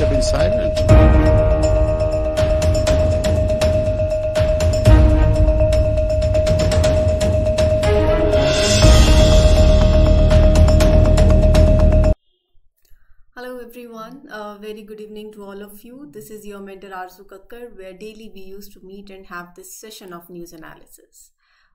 have been silent. Hello everyone, very good evening to all of you. This is your mentor Arzu Kakkar, where daily we used to meet and have this session of news analysis.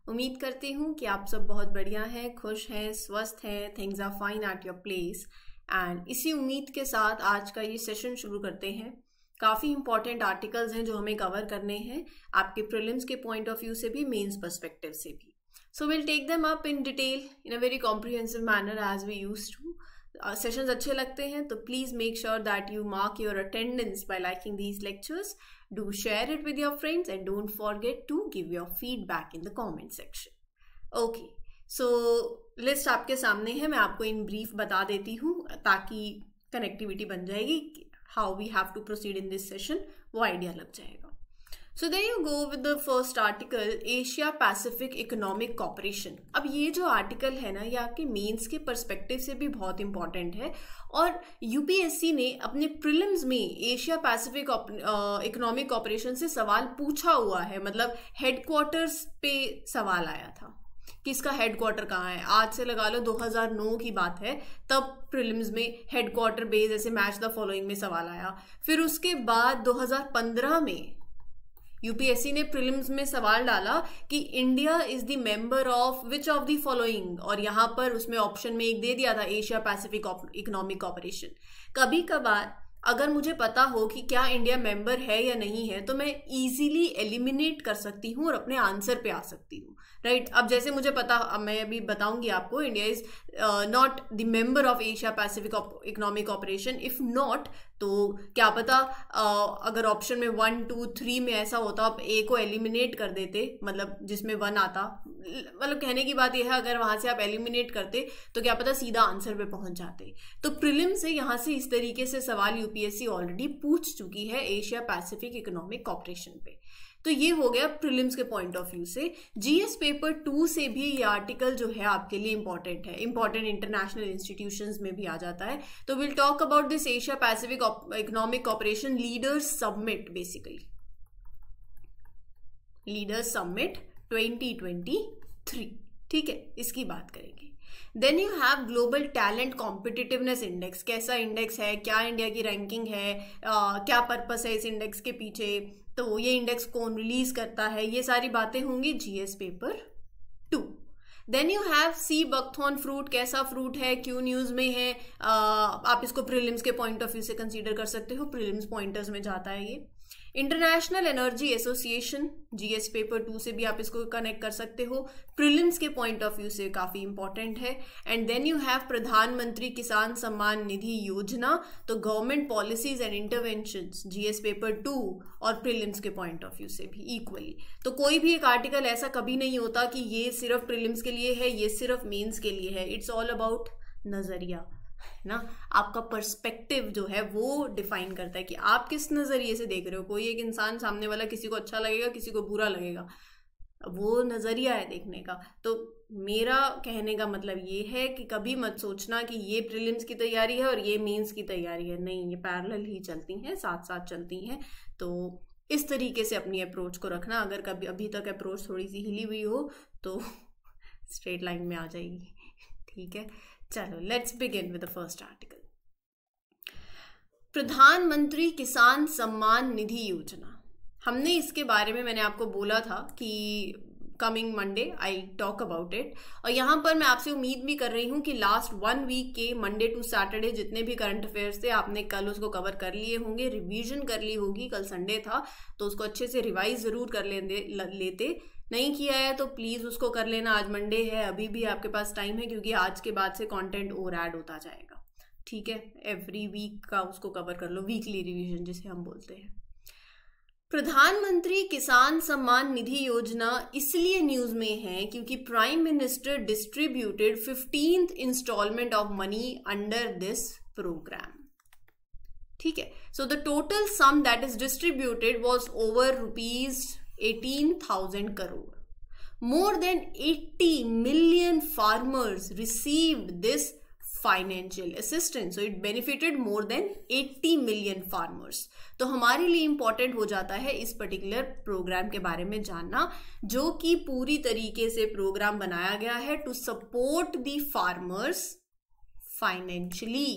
उम्मीद करती हूँ कि आप सब बहुत बढ़िया हैं, खुश हैं, स्वस्थ हैं, things are fine at your place. And इसी उम्मीद के साथ आज का ये सेशन शुरू करते हैं. काफ़ी इंपॉर्टेंट आर्टिकल्स हैं जो हमें कवर करने हैं, आपके प्रीलिम्स के पॉइंट ऑफ व्यू से भी, मेंस पर्सपेक्टिव से भी. So will take them up in detail in a very comprehensive manner as we used to. Sessions अच्छे लगते हैं तो please make sure that you mark your attendance by liking these lectures. Do share it with your friends and don't forget to give your feedback in the comment section. Okay, so list आपके सामने है, मैं आपको in brief बता देती हूँ ताकि connectivity बन जाएगी. How we have to proceed in this session वो आइडिया लग जाएगा. So there you go with the first article, Asia Pacific Economic corporation. अब ये जो आर्टिकल है ना, ये आपके मेंस के पर्सपेक्टिव से भी बहुत इंपॉर्टेंट है. और यूपीएससी ने अपने प्रीलिम्स में एशिया पैसिफिक इकोनॉमिक कॉपरेशन से सवाल पूछा हुआ है. मतलब हेडक्वार्टर्स पे सवाल आया था कि इसका हेडक्वार्टर कहाँ है. आज से लगा लो 2009 की बात है, तब प्रीलिम्स में हेडक्वार्टर बेस ऐसे मैच द फॉलोइंग में सवाल आया. फिर उसके बाद 2015 में यूपीएससी ने प्रीलिम्स में सवाल डाला कि India is the member of which of the following, और यहां पर उसमें ऑप्शन में एक दे दिया था एशिया पैसिफिक इकोनॉमिक कॉपरेशन. कभी कभार अगर मुझे पता हो कि क्या इंडिया मेंबर है या नहीं है तो मैं इजीली एलिमिनेट कर सकती हूँ और अपने आंसर पे आ सकती हूँ. राइट, अब जैसे मुझे पता, अब मैं अभी बताऊंगी आपको, India is not the member of Asia Pacific Economic corporation. If not तो क्या पता अगर ऑप्शन में 1, 2, 3 में ऐसा होता, आप ए को एलिमिनेट कर देते, मतलब जिसमें 1 आता. मतलब कहने की बात यह है, अगर वहां से आप एलिमिनेट करते तो क्या पता सीधा आंसर पे पहुंच जाते. तो प्रीलिम से यहाँ से इस तरीके से सवाल यूपीएससी ऑलरेडी पूछ चुकी है एशिया पैसिफिक इकोनॉमिक कॉपरेशन पे. तो ये हो गया प्रीलिम्स के पॉइंट ऑफ व्यू से. जीएस पेपर 2 से भी ये आर्टिकल जो है आपके लिए इंपॉर्टेंट है, इंपॉर्टेंट इंटरनेशनल इंस्टीट्यूशंस में भी आ जाता है. तो will talk about this Asia Pacific Economic Cooperation Leaders Summit, basically leaders summit 2023. ठीक है, इसकी बात करेंगे. Then you have Global Talent competitiveness Index. कैसा इंडेक्स है, क्या इंडिया की रैंकिंग है, क्या पर्पस है इस इंडेक्स के पीछे, तो ये इंडेक्स कौन रिलीज करता है, ये सारी बातें होंगी GS paper 2. Then you have sea buckthorn fruit. कैसा फ्रूट है, क्यों न्यूज में है, आप इसको प्रीलिम्स के पॉइंट ऑफ व्यू से कंसीडर कर सकते हो, प्रीलिम्स पॉइंटर्स में जाता है ये. International Energy Association, GS paper 2 से भी आप इसको कनेक्ट कर सकते हो, प्रीलिम्स के पॉइंट ऑफ व्यू से काफी इंपॉर्टेंट है. एंड देन यू हैव प्रधानमंत्री किसान सम्मान निधि योजना, तो government policies and interventions, GS paper 2 और प्रीलिम्स के पॉइंट ऑफ व्यू से भी इक्वली. तो कोई भी एक आर्टिकल ऐसा कभी नहीं होता कि ये सिर्फ प्रीलिम्स के लिए है, ये सिर्फ मेंस के लिए है. इट्स ऑल अबाउट नजरिया ना, आपका पर्सपेक्टिव जो है वो डिफाइन करता है कि आप किस नजरिए से देख रहे हो. कोई एक इंसान सामने वाला, किसी को अच्छा लगेगा, किसी को बुरा लगेगा, वो नजरिया है देखने का. तो मेरा कहने का मतलब ये है कि कभी मत सोचना कि ये प्रीलिम्स की तैयारी है और ये मेंस की तैयारी है. नहीं, ये पैरेलल ही चलती हैं, साथ साथ चलती हैं. तो इस तरीके से अपनी अप्रोच को रखना. अगर कभी अभी तक अप्रोच थोड़ी सी हिली हुई हो तो स्ट्रेट लाइन में आ जाएगी. ठीक है, चलो let's begin with the first article. प्रधानमंत्री किसान सम्मान निधि योजना. हमने इसके बारे में, मैंने आपको बोला था कि coming Monday I talk about it. और यहाँ पर मैं आपसे उम्मीद भी कर रही हूँ कि लास्ट 1 वीक के मंडे टू सैटरडे जितने भी करंट अफेयर्स थे आपने कल उसको कवर कर लिए होंगे, रिवीजन कर ली होगी. कल संडे था तो उसको अच्छे से रिवाइज जरूर कर लेते. नहीं किया है तो प्लीज उसको कर लेना. आज मंडे है, अभी भी आपके पास टाइम है, क्योंकि आज के बाद से कंटेंट और ऐड होता जाएगा. ठीक है, एवरी वीक का उसको कवर कर लो, वीकली रिवीजन जिसे हम बोलते हैं. प्रधानमंत्री किसान सम्मान निधि योजना इसलिए न्यूज में है क्योंकि prime minister distributed 15th instalment of money under this programme. ठीक है, so the total sum that is distributed was over ₹18,000 crore. More than 80 million farmers received this financial assistance, so it benefited more than 80 million farmers. तो हमारे लिए important हो जाता है इस particular programme के बारे में जानना, जो कि पूरी तरीके से प्रोग्राम बनाया गया है to support the farmers financially,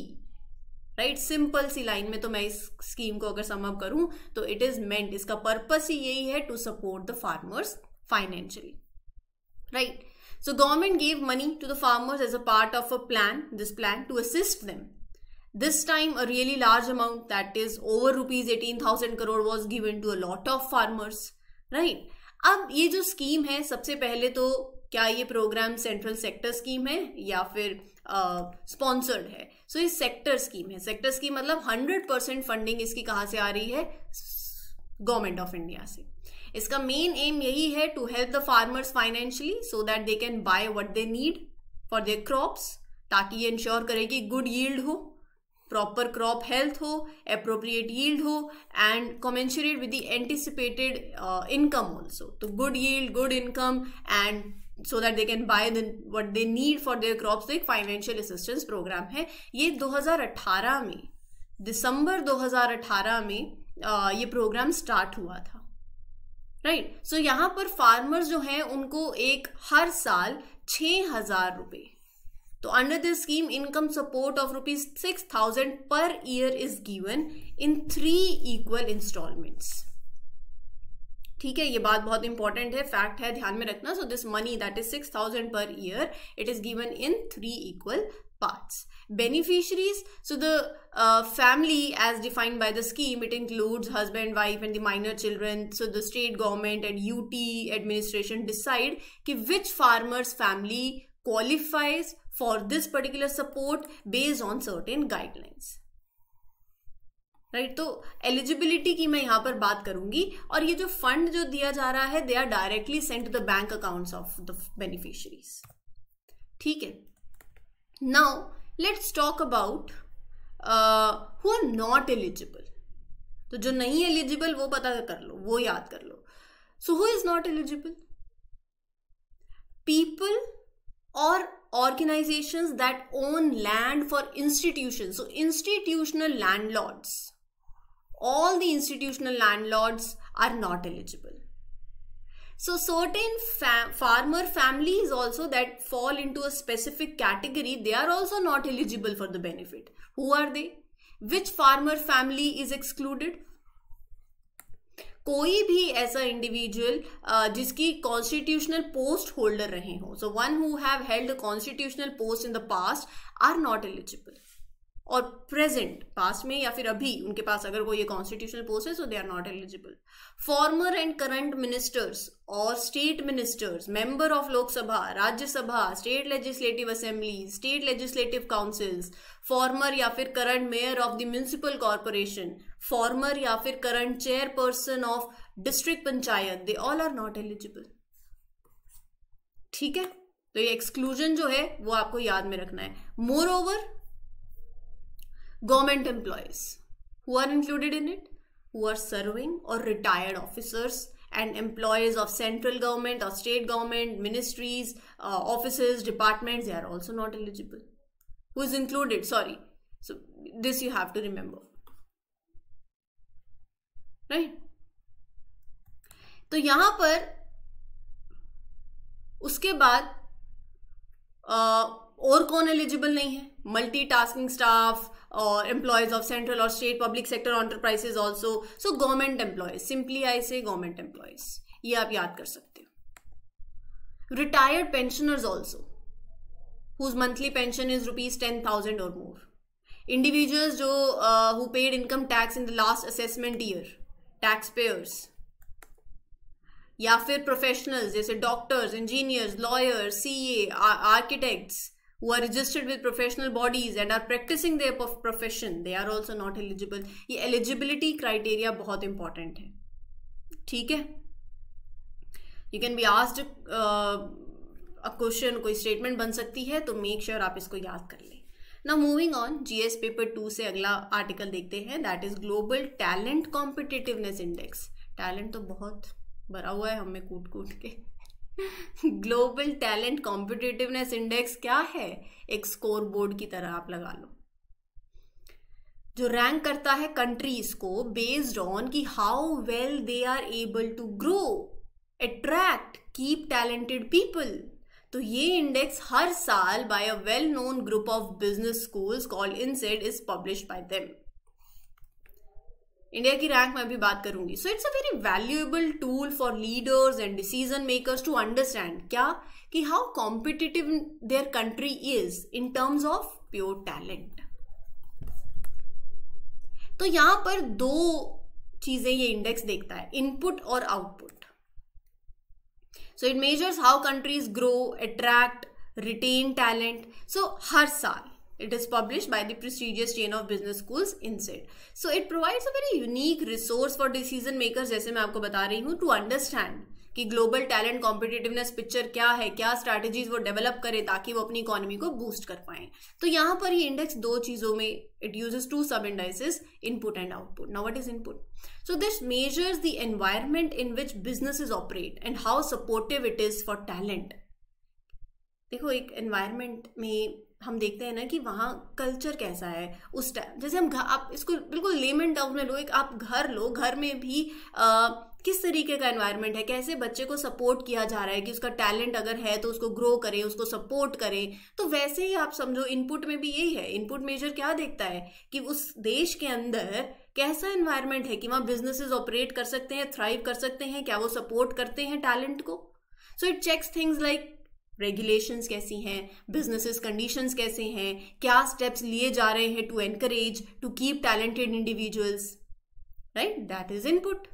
right. Simple सी लाइन में तो मैं इस स्कीम को अगर सम अप करूं तो इट इज मेंट, इसका पर्पस ही यही है to support the farmers financially, right. So government gave money to the farmers as a part of this plan to assist them. This time a really large amount, that is over rupees 18,000 crore was given to a lot of farmers, right? अब ये जो scheme है, सबसे पहले तो क्या ये programme central sector scheme है या फिर स्पॉन्सर्ड है? सो ये सेक्टर स्कीम है। सेक्टर स्कीम मतलब 100% फंडिंग इसकी कहाँ से आ रही है? गवर्नमेंट ऑफ इंडिया से। इसका मेन एम यही है to help the farmers financially so that they can buy what they need for their crops, ताकि ये इंश्योर करे कि गुड यील्ड हो, प्रॉपर क्रॉप हेल्थ हो, अप्रोप्रिएट यील्ड हो and commensurate with the anticipated income also. तो good yield, good income and so that they can buy what they need for their crops। तो एक financial assistance programme है। ये 2018 में, दिसंबर 2018 में ये प्रोग्राम स्टार्ट हुआ था, राइट। सो यहाँ पर फार्मर्स जो हैं उनको एक हर साल 6,000 रुपए, तो under this scheme income support of ₹6,000 per year is given in 3 equal installments. ठीक है, ये बात बहुत इंपॉर्टेंट है, फैक्ट है, ध्यान में रखना। So this money that is 6,000 per year, it is given in 3 equal parts. Beneficiaries, so the family as defined by the scheme, it includes husband, wife and the minor children. So the state government and UT administration decide कि which farmer's family qualifies for this particular support based on certain guidelines. Right, तो eligibility की मैं यहां पर बात करूंगी, और ये जो फंड जो दिया जा रहा है they are directly sent to the bank accounts of the beneficiaries. ठीक है, now let's talk about who are not eligible. तो जो नहीं एलिजिबल वो पता कर लो, वो याद कर लो। So who is not eligible? People और organizations that own land for institutions. So institutional landlords, all the institutional landlords are not eligible. So certain farmer families also that fall into a specific category, they are also not eligible for the benefit. Who are they? Which farmer family is excluded? कोई भी ऐसा individual जिसकी constitutional post holder रहे हो, so one who have held constitutional post in the past are not eligible, और present, past में या फिर अभी उनके पास अगर कोई कॉन्स्टिट्यूशनल पोस्ट है सो they are not eligible. Farmer and current ministers और state ministers, member of Lok Sabha, Rajya Sabha, state legislative assembly, state legislative councils, farmer या फिर current mayor of the municipal corporation, farmer या फिर current chairperson of district panchayat, they all are not eligible. ठीक है, तो ये exclusion जो है वो आपको याद में रखना है। More over, government employees who are included in it, who are serving or retired officers and employees of central government or state government, ministries, offices, departments, they are also not eligible. Who is included? Sorry. So this you have to remember. Right? तो यहां पर उसके बाद और कौन eligible नहीं है? Multitasking staff और एम्प्लॉयज ऑफ सेंट्रल और state public sector enterprises also. So government employees, simply I say government employees, ये आप याद कर सकते हो। Retired pensioners also whose monthly pension is ₹10,000 और मोर। इंडिविजुअल्स जो who paid income tax in the last assessment year, tax payers, या फिर प्रोफेशनल्स जैसे doctors, engineers, lawyers, CA, architects who are registered with professional bodies and are practicing their profession, they are also not eligible. ये eligibility criteria बहुत important है। ठीक है, you can be asked a question, कोई statement बन सकती है, तो make sure आप इसको याद कर लें। Now moving on, GS paper 2 से अगला आर्टिकल देखते हैं, that is Global Talent Competitiveness Index। Talent तो बहुत भरा हुआ है हमें कूट कूट के। ग्लोबल टैलेंट कॉम्पिटिटिवनेस इंडेक्स क्या है? एक स्कोर बोर्ड की तरह आप लगा लो, जो रैंक करता है कंट्रीज को बेस्ड ऑन कि how well they are able to grow, attract, keep talented people. तो ये इंडेक्स हर साल by a well known group of business schools called INSEAD is published by them. India की rank में भी बात करूंगी। So it's a very valuable tool for leaders and decision makers to understand क्या कि how competitive their country is in terms of pure talent. तो यहां पर दो चीजें ये इंडेक्स देखता है, इनपुट और output. So it measures how countries grow, attract, retain talent. So हर साल it is published by the prestigious chain of business schools INSEAD. So it provides a very unique resource for decision makers, जैसे मैं आपको बता रही हूँ, to understand कि global Talent competitiveness picture क्या है, क्या स्ट्रैटेजीज वो डेवलप करें ताकि वो अपनी इकोनॉमी को बूस्ट कर पाए। तो यहाँ पर ये इंडेक्स दो चीजों में, इट यूजेस टू सब indices, input and output. Now what is input? So this measures the environment in which businesses operate and how supportive it is for talent. देखो, एक एनवायरमेंट में हम देखते हैं ना कि वहाँ कल्चर कैसा है उस टाइम। जैसे हम आप इसको बिल्कुल लेमन टर्म्स में लो, एक आप घर लो, घर में भी किस तरीके का एनवायरनमेंट है, कैसे बच्चे को सपोर्ट किया जा रहा है कि उसका टैलेंट अगर है तो उसको ग्रो करें, उसको सपोर्ट करें। तो वैसे ही आप समझो इनपुट में भी यही है। इनपुट मेजर क्या देखता है कि उस देश के अंदर कैसा एनवायरनमेंट है कि वहाँ बिजनेसेस ऑपरेट कर सकते हैं, थ्राइव कर सकते हैं, क्या वो सपोर्ट करते हैं टैलेंट को। So it checks things like regulations कैसी हैं, बिजनेसेस कंडीशंस कैसे हैं, क्या स्टेप्स लिए जा रहे हैं to encourage, to keep talented individuals, right? That is input.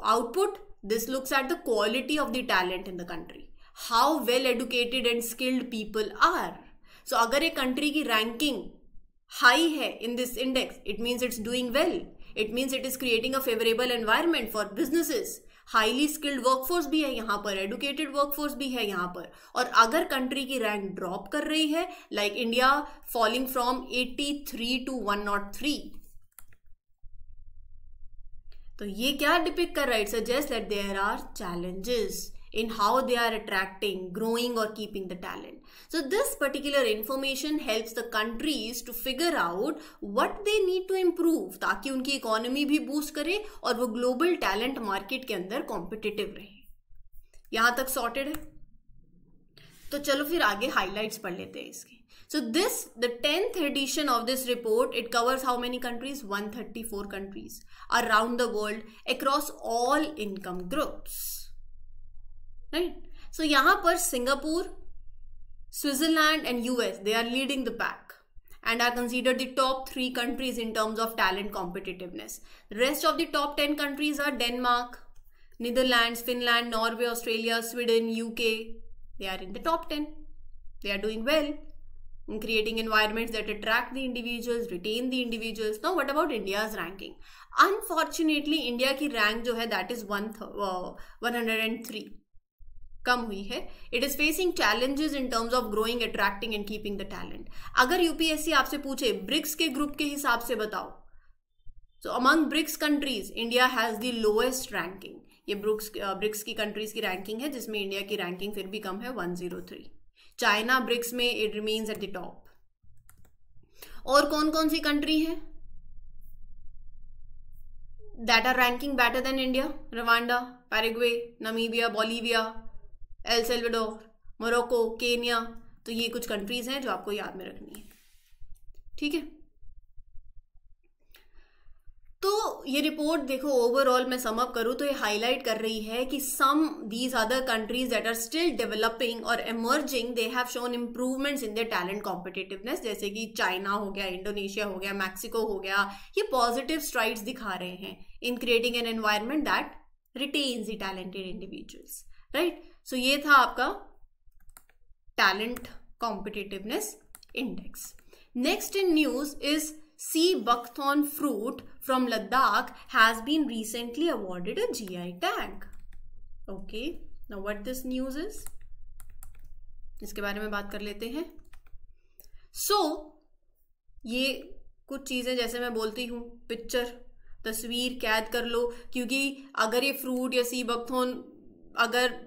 Output, this looks at the quality of the talent in the country, how well educated and skilled people are. So अगर एक country की ranking high है in this index, it means it's doing well, it means it is creating a favourable environment for businesses, highly skilled workforce भी है यहाँ पर, educated workforce भी है यहाँ पर। और अगर कंट्री की रैंक ड्रॉप कर रही है, like India falling from 83 to 103, तो ये क्या डिपिक्ट कर रहा है? It suggest that there are challenges in how they are attracting, growing or keeping the talent. So this particular information helps the countries to figure out what they need to improve ताकि उनकी economy भी boost करे और वो global talent market के अंदर competitive रहे। यहां तक सॉर्टेड है? तो चलो फिर आगे हाइलाइट्स पढ़ लेते हैं इसके। So this, the 10th edition of this report, it covers how many countries? 134 countries around the world across all income groups. Right? So यहाँ पर Singapore, Switzerland and US, they are leading the pack and are considered the top 3 countries in terms of talent competitiveness. The rest of the top 10 countries are Denmark, Netherlands, Finland, Norway, Australia, Sweden, UK. They are in the top 10. They are doing well in creating environments that attract the individuals, retain the individuals. Now what about India's ranking? Unfortunately, India की rank जो है that is 103. कम हुई है। It is facing challenges in terms of growing, attracting and keeping the talent. अगर UPSC आपसे पूछे BRICS के ग्रुप के हिसाब से बताओ, so among BRICS countries India has the lowest ranking. ये ब्रिक्स की कंट्रीज की रैंकिंग है जिसमें इंडिया की रैंकिंग फिर भी कम है, 103। चाइना ब्रिक्स में it remains at the top. और कौन कौन सी कंट्री है that are ranking better than India? Rwanda, Paraguay, Namibia, Bolivia, El Salvador, Morocco, Kenya. तो ये कुछ कंट्रीज हैं जो आपको याद में रखनी है, ठीक है? तो ये रिपोर्ट देखो, ओवरऑल मैं सम अप करूं तो ये हाईलाइट कर रही है कि some these other countries that are still developing और emerging, they have shown improvements in their talent competitiveness. जैसे कि चाइना हो गया, इंडोनेशिया हो गया, मैक्सिको हो गया, ये पॉजिटिव स्ट्राइड्स दिखा रहे हैं in creating an environment that retains the talented individuals, right? So ये था आपका talent competitiveness index. Next in news is sea buckthorn fruit from Ladakh has been recently awarded a GI tag. Okay, now what this news is? इसके बारे में बात कर लेते हैं। So, ये कुछ चीजें जैसे मैं बोलती हूँ, पिक्चर, तस्वीर कैद कर लो, क्योंकि अगर ये फ्रूट या सी बकथॉर्न अगर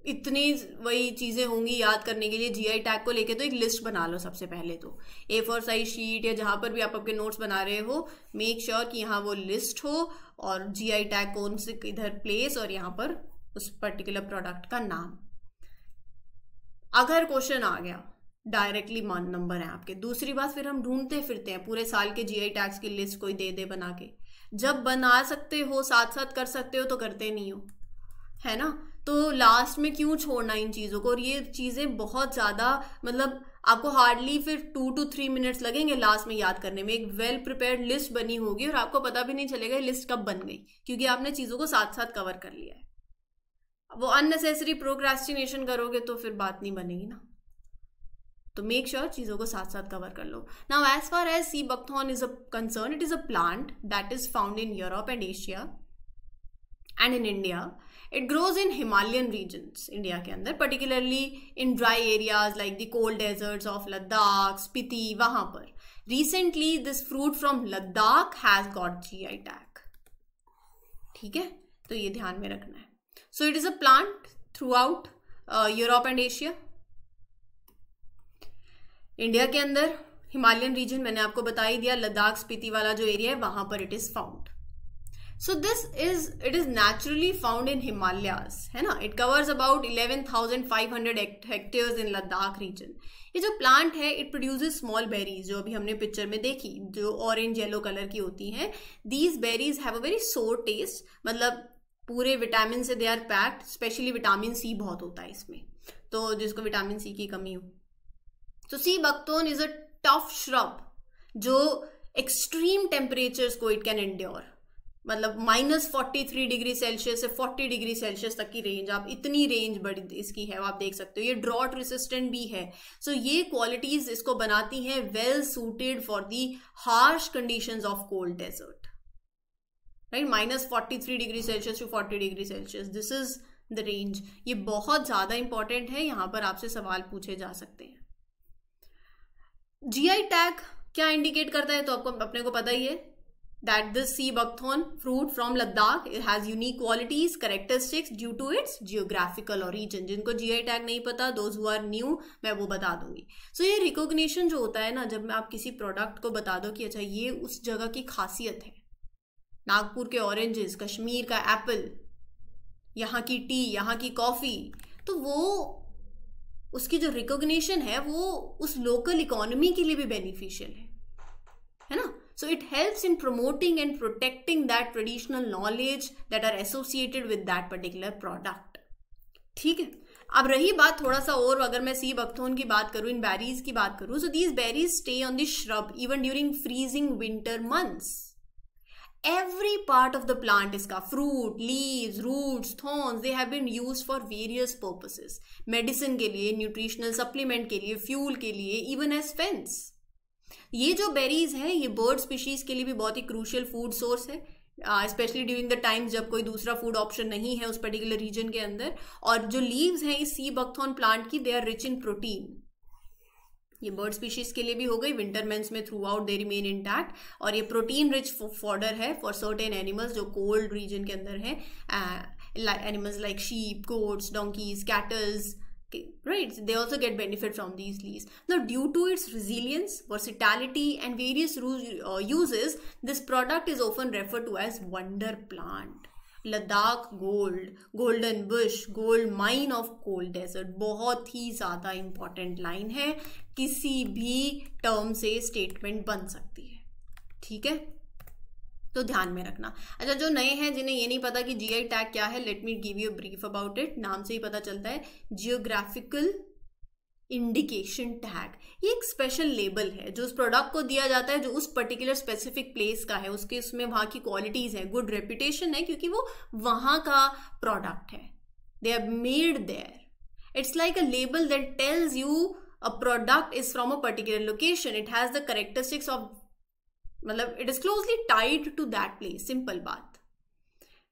इतनी वही चीज़ें होंगी याद करने के लिए। जीआई टैग को लेके तो एक लिस्ट बना लो सबसे पहले तो, A4 साइज शीट या जहाँ पर भी आप आपके नोट्स बना रहे हो, मेक श्योर कि यहाँ वो लिस्ट हो और जीआई टैग कौन से इधर प्लेस और यहाँ पर उस पर्टिकुलर प्रोडक्ट का नाम। अगर क्वेश्चन आ गया डायरेक्टली मान नंबर है आपके। दूसरी बात, फिर हम ढूंढते फिरते हैं पूरे साल के जीआई टैग्स की लिस्ट कोई दे दे बना के। जब बना सकते हो, साथ साथ कर सकते हो तो करते नहीं हो, है ना। तो लास्ट में क्यों छोड़ना इन चीज़ों को। और ये चीज़ें बहुत ज़्यादा मतलब आपको हार्डली फिर 2 to 3 मिनट्स लगेंगे लास्ट में याद करने में। एक वेल प्रिपेयर्ड लिस्ट बनी होगी और आपको पता भी नहीं चलेगा लिस्ट कब बन गई, क्योंकि आपने चीज़ों को साथ साथ कवर कर लिया है। वो अननेसेसरी प्रोक्रेस्टिनेशन करोगे तो फिर बात नहीं बनेगी ना। तो मेक श्योर चीज़ों को साथ साथ कवर कर लो। Now as far as sea buckthorn is a concern, it is a plant that is found in Europe and Asia and in India. It grows in Himalayan regions, India के अंदर, particularly in dry areas like the cold deserts of Ladakh, Spiti, वहाँ पर। Recently, this fruit from Ladakh has got GI tag. ठीक है, तो ये ध्यान में रखना है। So it is a plant throughout Europe and Asia. India के अंदर हिमालयन रीजन मैंने आपको बता ही दिया, लद्दाख स्पीति वाला जो एरिया है वहां पर it is found. So it is naturally found in Himalayas, है ना। It covers about 11,500 hectares in Ladakh region. ये जो प्लांट है it produces small berries, जो अभी हमने पिक्चर में देखी, जो ऑरेंज येलो कलर की होती हैं। These berries have a very sour taste, मतलब पूरे विटामिन से they are packed, specially vitamin C बहुत होता है इसमें, तो जिसको विटामिन सी की कमी हो। तो सी buckthorn is a tough shrub जो एक्सट्रीम टेम्परेचर्स को इट कैन एंड्योर, मतलब -43 डिग्री सेल्सियस से 40 डिग्री सेल्सियस तक की रेंज, आप इतनी रेंज बड़ी इसकी है, आप देख सकते हो। ये ड्रॉट रेसिस्टेंट भी है। सो ये क्वालिटीज इसको बनाती हैं well suited for the harsh conditions of cold desert, right. -43 degree Celsius to 40 degree Celsius, this is the range. ये बहुत ज्यादा इंपॉर्टेंट है, यहां पर आपसे सवाल पूछे जा सकते हैं। जीआई टैग क्या इंडिकेट करता है, तो आपको अपने को पता ही है that this sea buckthorn fruit from Ladakh, it has unique qualities, characteristics due to its geographical origin. जिनको GI टैग नहीं पता, those who are new, मैं वो बता दूंगी। So ये रिकॉग्निशन जो होता है ना, जब मैं आप किसी प्रोडक्ट को बता दो कि अच्छा ये उस जगह की खासियत है, नागपुर के ऑरेंजेस, कश्मीर का एप्पल, यहाँ की टी, यहाँ की कॉफी, तो वो उसकी जो रिकॉग्निशन है वो उस लोकल इकोनॉमी के लिए भी बेनिफिशियल है ना। So it helps in promoting and protecting that traditional knowledge that are associated with that particular product. ठीक है, अब रही बात थोड़ा सा और, अगर मैं सी बकथॉर्न की बात करूं, इन बेरीज की बात करूं, so these berries stay on the shrub even during freezing winter months. Every part of the plant इसका, fruit, leaves, roots, thorns, they have been used for various purposes. Medicine के लिए, nutritional supplement के लिए, fuel के लिए, even as fence. ये जो berries है ये बर्ड स्पीशीज के लिए भी बहुत ही क्रूशियल फूड सोर्स है, स्पेशली ड्यूरिंग द टाइम्स जब कोई दूसरा फूड ऑप्शन नहीं है उस पर्टिकुलर रीजन के अंदर। और जो लीव्स हैं इस सी बकथॉर्न प्लांट की, they are rich in protein. ये बर्ड स्पीशीज के लिए भी हो गई, विंटर मंथ्स में throughout they remain intact, और ये प्रोटीन रिच फॉडर है फॉर सर्टेन एनिमल्स जो कोल्ड रीजन के अंदर है, animals like sheep, goats, donkeys, cattles, right, they also get benefit from these leaves. Now due to its resilience, versatility and various uses, this product is often referred to as wonder plant. Ladakh gold, golden bush, gold mine of cold desert, बहुत ही ज्यादा important line है, किसी भी term से statement बन सकती है। ठीक है, तो ध्यान में रखना। अच्छा, जो नए हैं जिन्हें ये नहीं पता कि जीआई टैग क्या है, let me give you brief about it. नाम से ही पता चलता है, जियोग्राफिकल इंडिकेशन टैग। ये एक स्पेशल लेबल है जो उस प्रोडक्ट को दिया जाता है जो उस पर्टिकुलर स्पेसिफिक प्लेस का है, उसके उसमें वहां की क्वालिटीज है, गुड रेपुटेशन है क्योंकि वो वहां का प्रोडक्ट है, they are made there. It's like a label that tells you a product is from a particular location, it has the characteristics of, मतलब it is closely tied to that place. Simple बात।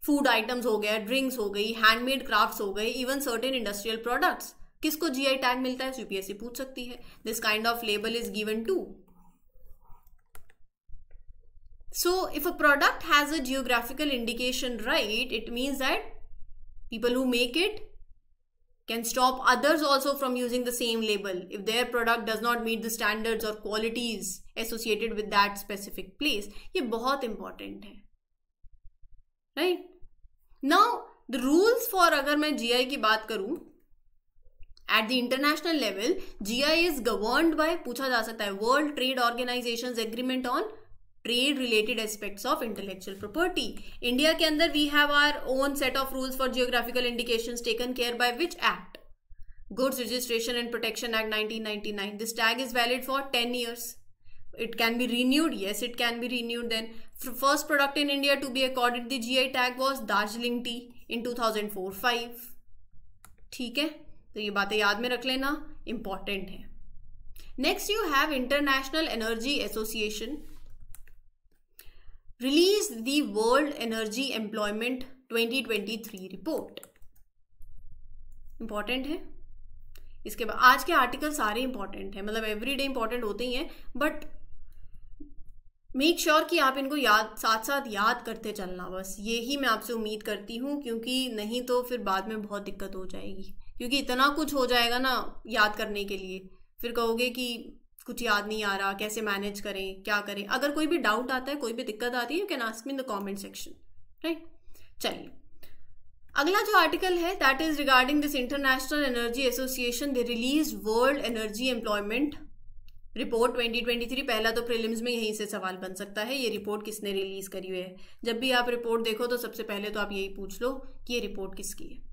Food items हो गया, drinks हो गई, handmade crafts हो गए, even certain industrial products, किसको GI tag मिलता है, यूपीएससी पूछ सकती है। This kind of label is given to. So if a product has a geographical indication, right, it means that people who make it can stop others also from using the same label if their product does not meet the standards or qualities associated with that specific place. ये बहुत important है, right? Now the rules for, अगर मैं GI की बात करूं, at the international level GI is governed by, पूछा जा सकता है, World Trade Organization's agreement on trade related aspects of intellectual property. India के अंदर we have our own set of rules for geographical indications taken care by which act? Goods Registration and Protection Act 1999. This tag is valid for 10 years. It can be renewed. Yes, it can be renewed. Then first product in India to be accorded the GI tag was Darjeeling tea in 2004-5. ठीक है, तो ये बातें याद में रख लेना, important है. Next you have International Energy Association released the World Energy Employment 2023 report. Important है. इसके बाद आज के आर्टिकल सारे इंपॉर्टेंट हैं, मतलब एवरीडे इंपॉर्टेंट होते ही हैं, बट मेक श्योर कि आप इनको साथ साथ याद करते चलना, बस यही मैं आपसे उम्मीद करती हूँ, क्योंकि नहीं तो फिर बाद में बहुत दिक्कत हो जाएगी, क्योंकि इतना कुछ हो जाएगा ना याद करने के लिए, फिर कहोगे कि कुछ याद नहीं आ रहा, कैसे मैनेज करें, क्या करें. अगर कोई भी डाउट आता है, कोई भी दिक्कत आती है, you can ask me in the comment section, right. चलिए, अगला जो आर्टिकल है that is regarding this international Energy association. They release world energy employment report 2023. पहला तो प्रीलिम्स में यहीं से सवाल बन सकता है, ये रिपोर्ट किसने रिलीज करी हुई है. जब भी आप रिपोर्ट देखो तो सबसे पहले तो आप यही पूछ लो कि ये रिपोर्ट किसकी है.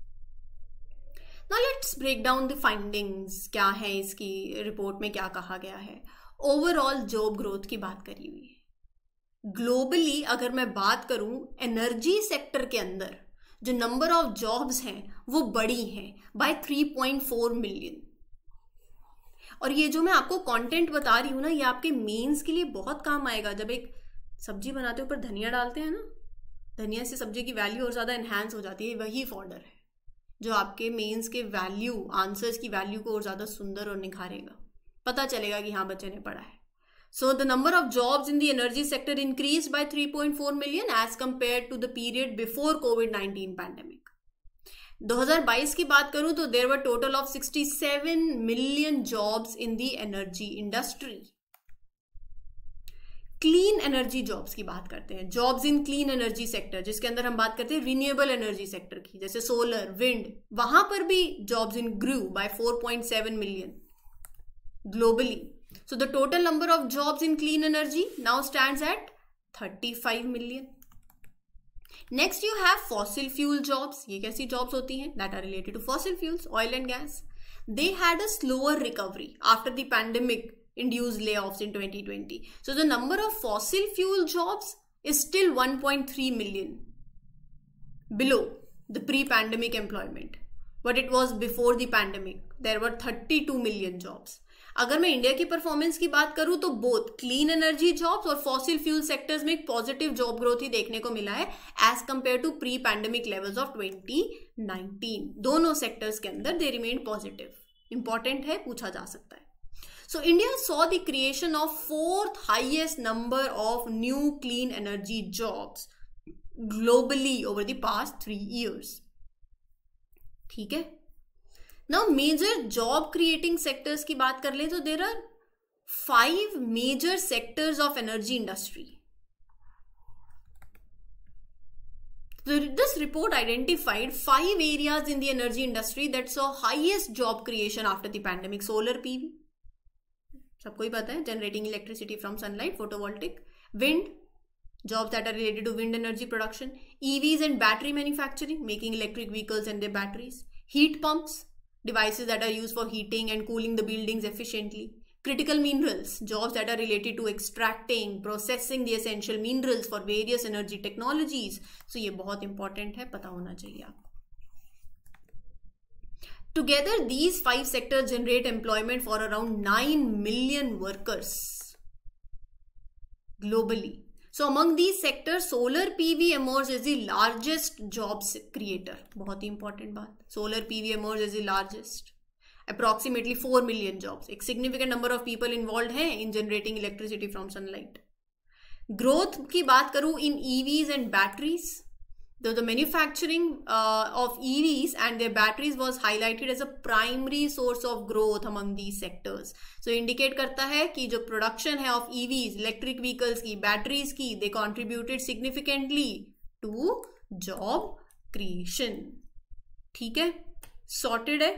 Now let's break down the findings. क्या है इसकी रिपोर्ट में, क्या कहा गया है. ओवरऑल जॉब ग्रोथ की बात करी हुई है. ग्लोबली अगर मैं बात करूं, एनर्जी सेक्टर के अंदर जो नंबर ऑफ जॉब्स हैं वो बड़ी हैं बाय 3.4 मिलियन. और ये जो मैं आपको कंटेंट बता रही हूं ना, ये आपके मेंस के लिए बहुत काम आएगा. जब एक सब्जी बनाते ऊपर धनिया डालते हैं ना, धनिया से सब्जी की वैल्यू और ज्यादा एनहांस हो जाती है. वही फॉर्डर है जो आपके मेंस के वैल्यू, आंसर्स की वैल्यू को और ज्यादा सुंदर और निखारेगा. पता चलेगा कि हाँ बच्चे ने पढ़ा है. So the number of jobs in the energy sector increase by 3.4 million as compare to the period before कोविड-19 पैंडेमिक. 2022 की बात करूं तो there were total of 67 million jobs in the energy industry. Clean energy jobs की बात करते हैं, jobs in clean energy sector, जिसके अंदर हम बात करते हैं रिन्यूएबल एनर्जी सेक्टर की, जैसे सोलर, विंड, वहां पर भी jobs in grew by 4.7 million globally. So the total number of jobs in clean energy now stands at 35 million. Next you have fossil fuel jobs. ये कैसी जॉब्स होती हैं? That are related to fossil fuels, oil and gas. They had a slower recovery after the pandemic induced layoffs in 2020. So the number of fossil fuel jobs is still 1.3 million below the pre-pandemic employment. But it was before the pandemic. There were 32 million jobs. अगर मैं India की performance की बात करूं तो both clean energy jobs और fossil fuel sectors में एक पॉजिटिव जॉब ग्रोथ ही देखने को मिला है as compare to pre pandemic levels of 2019. दोनों सेक्टर्स के अंदर दे रिमेन पॉजिटिव. इंपॉर्टेंट है, पूछा जा सकता है. So India saw the creation of 4th highest number of new clean energy jobs globally over the past 3 years. ठीक है. Now major job creating sectors की बात कर ले तो there are 5 major sectors of energy industry. This report identified 5 areas in the energy industry that saw highest job creation after the pandemic. Solar PV, सबको ही पता है, generating electricity from sunlight, photovoltaic. Wind, jobs that are related to wind energy production. EVs and battery manufacturing, making electric vehicles and their batteries. Heat pumps, devices that are used for heating and cooling the buildings efficiently. Critical minerals, jobs that are related to extracting, processing the essential minerals for various energy technologies. So ये बहुत important है, पता होना चाहिए आपको. Together, these 5 sectors generate employment for around 9 million workers globally. So among these sectors, solar PV emerges as the largest jobs creator. बहुत ही important बात. Solar PV emerges as the largest. Approximately 4 million jobs. एक significant number of people involved हैं in generating electricity from sunlight. Growth की बात करूँ in EVs and batteries, The manufacturing of EVs and their batteries was highlighted as a primary source of growth among these sectors. So indicate करता है कि जो production है of EVs, electric vehicles की, batteries की, they contributed significantly to job creation. ठीक है, sorted है.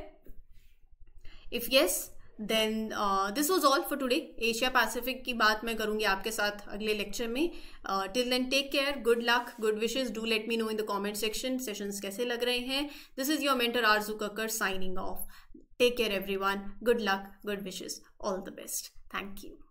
If yes, then this was all for today. Asia Pacific की बात मैं करूंगी आपके साथ अगले लेक्चर में. Till then, take care, good luck, good wishes. Do let me know in the comment section sessions कैसे लग रहे हैं. This is your mentor Arzu Kakkar signing off. Take care everyone. Good luck, good wishes. All the best. Thank you.